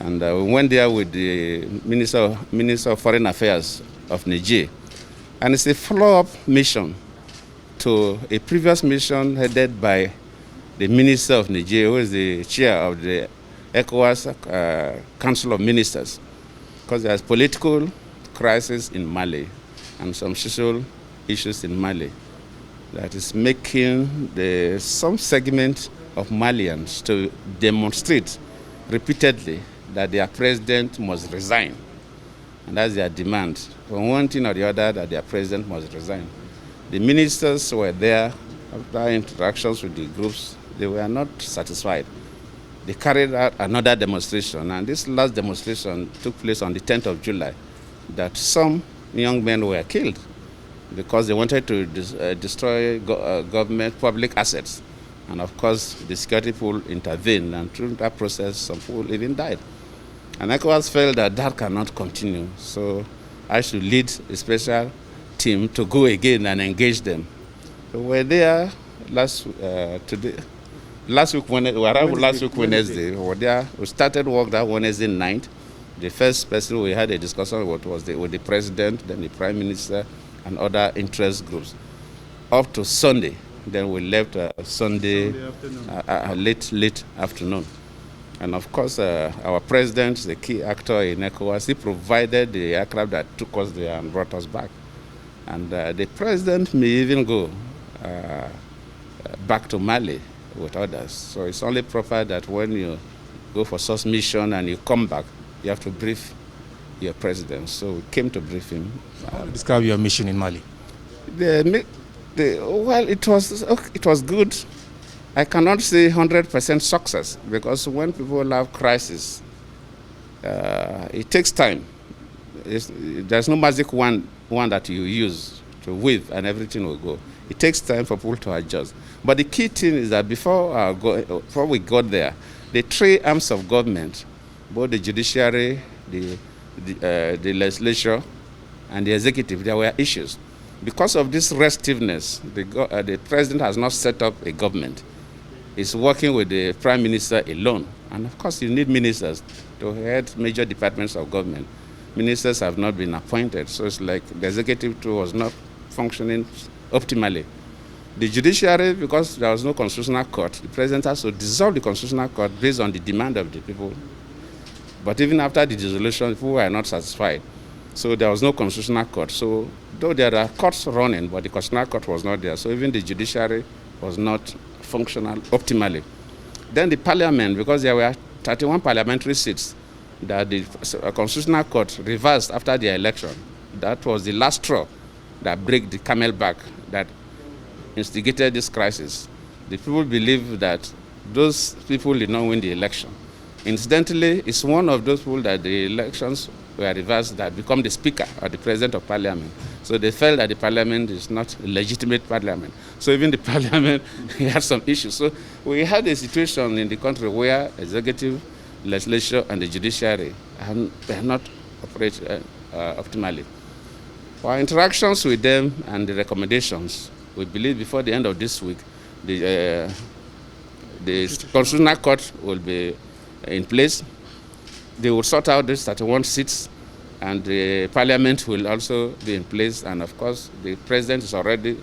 And we went there with the Minister of Foreign Affairs of Niger. And it's a follow-up mission to a previous mission headed by the Minister of Niger, who is the chair of the ECOWAS Council of Ministers. Because there's political crisis in Mali and some social issues in Mali that is making some segment of Malians to demonstrate repeatedly that their president must resign. And that's their demand. From one thing or the other, that their president must resign. The ministers were there after interactions with the groups. They were not satisfied. They carried out another demonstration, and this last demonstration took place on the 10th of July, that some young men were killed because they wanted to destroy government public assets. And of course, the security people intervened, and through that process, some people even died. And ECOWAS felt that that cannot continue, so I should lead a special team to go again and engage them. So we're there last week, Wednesday. We were there. We started work that Wednesday night. The first person we had a discussion with was with the president, then the prime minister, and other interest groups. Up to Sunday, then we left Sunday late afternoon. And of course, our president, the key actor in ECOWAS, he provided the aircraft that took us there and brought us back. And the president may even go back to Mali with others. So it's only proper that when you go for such mission and you come back, you have to brief your president. So we came to brief him. Describe your mission in Mali. Well, it was good. I cannot say 100% success, because when people have crisis, it takes time. There's no magic one that you use to wave and everything will go. It takes time for people to adjust. But the key thing is that before we got there, the three arms of government, both the judiciary, the legislature, and the executive, there were issues. Because of this restiveness, the president has not set up a government. He's working with the prime minister alone. And of course, you need ministers to head major departments of government. Ministers have not been appointed, so it's like the executive too was not functioning optimally. The judiciary, because there was no constitutional court, the president has to dissolve the constitutional court based on the demand of the people. But even after the dissolution, people were not satisfied. So there was no constitutional court. So though there are courts running, but the constitutional court was not there. So even the judiciary was not functional optimally. Then the parliament, because there were 31 parliamentary seats that the constitutional court reversed after the election. That was the last straw that broke the camel back that instigated this crisis. The people believe that those people did not win the election. Incidentally, it's one of those people that the elections were reversed that become the speaker or the president of parliament. So they felt that the parliament is not a legitimate parliament. So even the parliament had some issues. So we had a situation in the country where executive, legislature, and the judiciary are not operating optimally. For our interactions with them and the recommendations, we believe before the end of this week, the constitutional court will be in place. They will sort out these 31 seats, and the parliament will also be in place. And of course, the president is already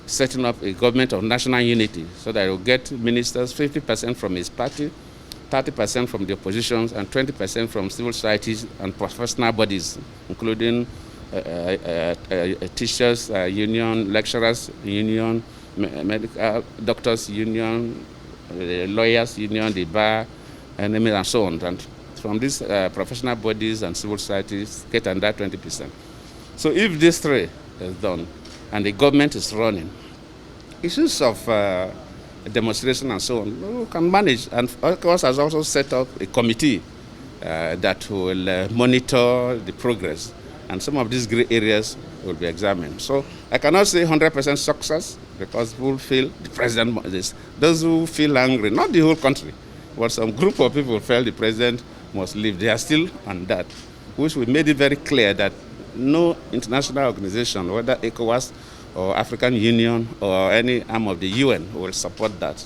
setting up a government of national unity so that he will get ministers, 50% from his party, 30% from the oppositions, and 20% from civil societies and professional bodies, including teachers union, lecturers union, medical doctors union, lawyers union, the bar, and so on. And from these professional bodies and civil societies get under 20%. So if this three is done and the government is running, issues of demonstration and so on, we can manage. And of course has also set up a committee that will monitor the progress. And some of these gray areas will be examined. So I cannot say 100% success, because people feel the president is. Those who feel angry, not the whole country, but some group of people felt the president must leave. They are still on that, which we made it very clear that no international organization, whether ECOWAS or African Union or any arm of the UN, will support that.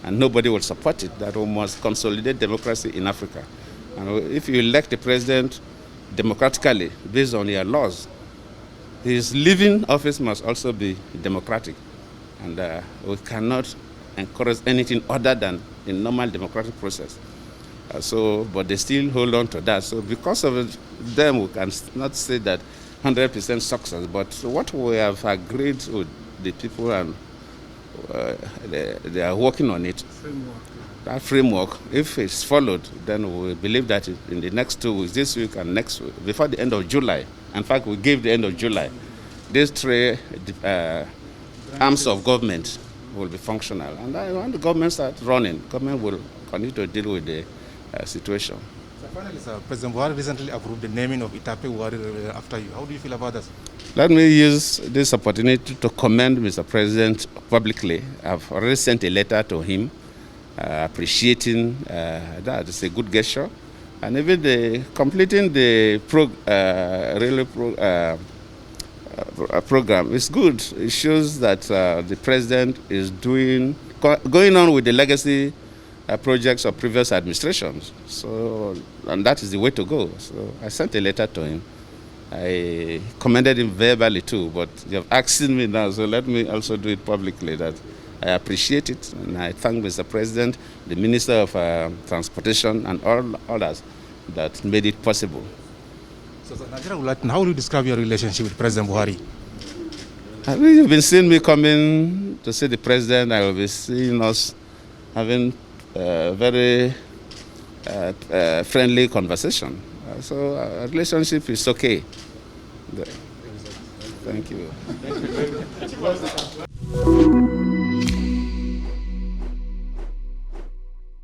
And nobody will support it, that we must consolidate democracy in Africa. And if you elect a president democratically based on your laws, his leaving office must also be democratic. And we cannot encourage anything other than a normal democratic process. But they still hold on to that. So because of them, we can not say that 100% success. But what we have agreed with the people, and they are working on it. That framework, if it's followed, then we believe that in the next 2 weeks, this week and next week, before the end of July, in fact, we gave the end of July, these three arms of government will be functional. And when the government starts running, government will continue to deal with the situation. So finally, sir, President Buhari recently approved the naming of Itape Buhari after you. How do you feel about that? Let me use this opportunity to commend Mr. President publicly. I've already sent a letter to him appreciating that. It's a good gesture. And even completing the program is good. It shows that the president is going on with the legacy projects of previous administrations. So, and that is the way to go. So I sent a letter to him. I commended him verbally too, but you have asked me now, so let me also do it publicly that I appreciate it, and I thank Mr. President, the Minister of Transportation, and all others that made it possible. So, Nigeria would like to know, how do you describe your relationship with President Buhari? You've been seeing me coming to see the president. I will be seeing us having very friendly conversation. So our relationship is okay. Thank you.